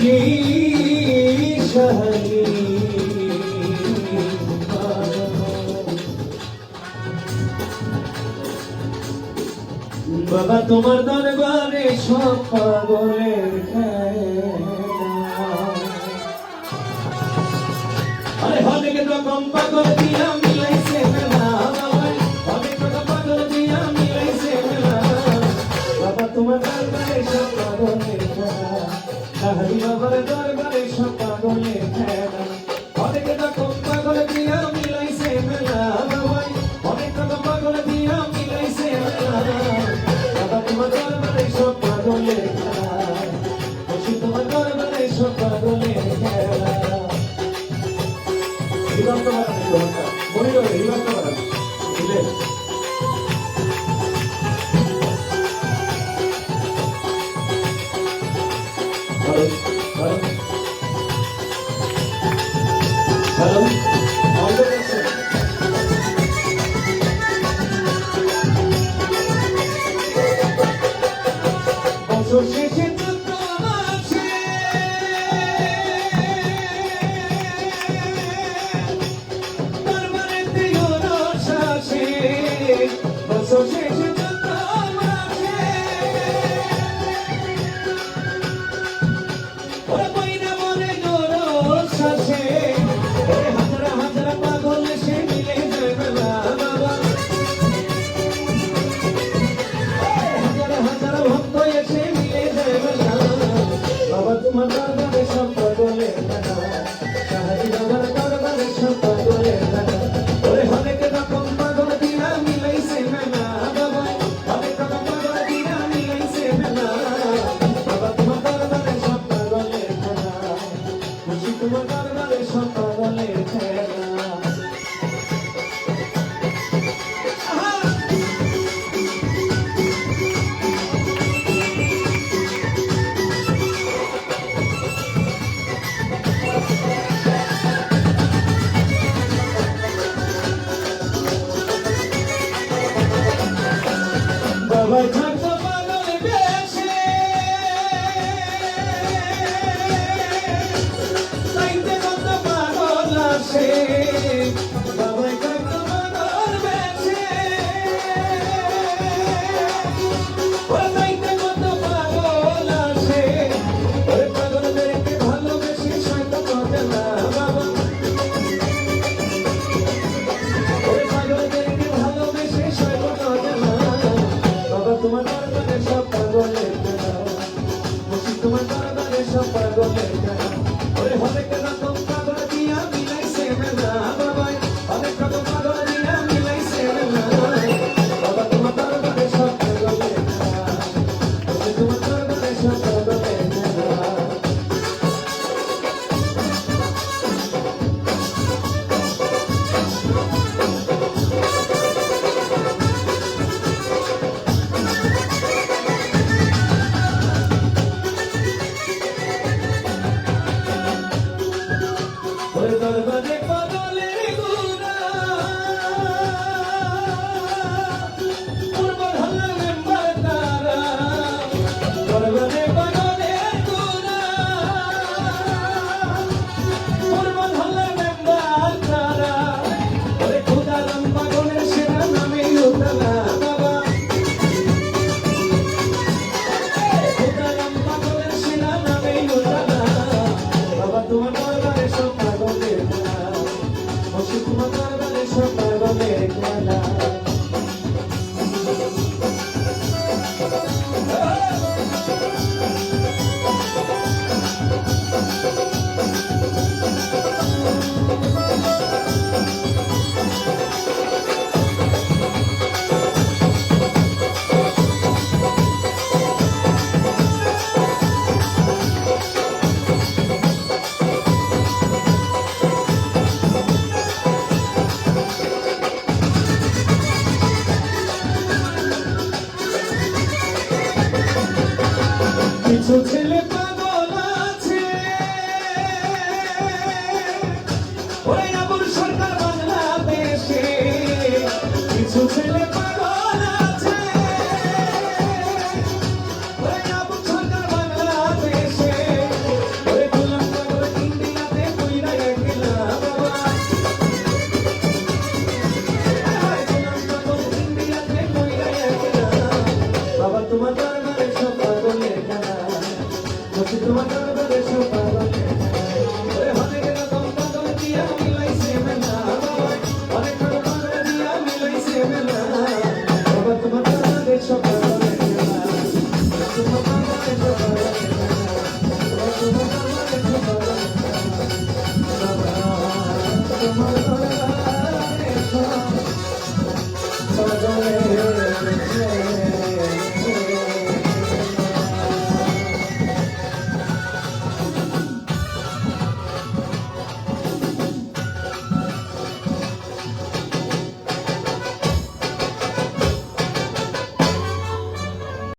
की शहरी बाबा तुम्हार दरबारे सब पागलेर अरे अनेक रकम पागल दिया मिलाइছে মেলা অনেক রকম পাগল দিয়া মিলাইছে মেলা বাবা তোমার দরবারে সব পাগলের খেলা কাহারি বাবার দরবারে সব পাগলের খেলা অনেক রকম পাগল দিয়া মিলাইছে মেলা বাবা অনেক রকম পাগল দিয়া মিলাইছে মেলা বাবা তোমার দরবারে সব পাগলের খেলা খুশি তোমার দরবারে সব পাগলের খেলা হিবান্ত বাড়ান মনে করে হিবান্ত বাড়ান বুঝলে হ্যালো বছর শেষে বছর শেষে ওরা বইনা মনে গরস আছে হাজারা হাজারা পাগল সে মিলে যায় মেলা বাবা হাজারা হাজারা ভক্ত এসে মিলে যায় মেলা বাবা তোমার দরবারে সব পাগলের মেলা সাহায্য বাবার দরবারে সব পাগলের মেলা ওরে অনেক রকম পাগল দিয়া মিলাইছে মেলা বাবা অনেক রকম পাগল দিয়া মিলাইছে মেলা বাবা তোমার দরবারে সব পাগলের খেলা খুশি তোমার দরবারে সব পাগলের খেলা বাবার থাকতো পাগল বেশে তাইতে কত পাগল আসে বাবার থাকতো পাগল বেশে তাইতে কত পাগল আসে ওরে পাগলদেরকে ভালোবেসে সৈত করে না বাবা ওরে পাগলদেরকে ভালোবেসে সৈত করে না তোমার দরবারে সব পাগলের খেলা খুশি তোমার দরবারে সব পাগলের খেলা ওরে অনেক রকম পাগল দিয়া মিলাইছে মেলা বাবা অনেক রকম পাগল দিয়া মিলাইছে মেলা বাবা তোমার দরবারে সব পাগলের খেলা খুশি তোমার দরবারে সব পাগলের খেলা দরবারে পাগলের গুনা পূর্বর হলেন মেম্বার তারা দরবারে পাগলের গুনা পূর্বর হলেন মেম্বার তারা ওরে খুদারাম পাগলের সেরা নামে উতলা বাবা খুদারাম পাগলের সেরা নামে উতলা বাবা তোমার দরবারে সব পাগলের খেলা খুশি তোমার দরবারে সব পাগলের খেলা কিছু ছেলে পাগল আছে ওই আবুল সরকার বাংলাদেশে কিছু ছেলে পাগল আছে ওই আবুল সরকার বাংলাদেশে ওই তোমার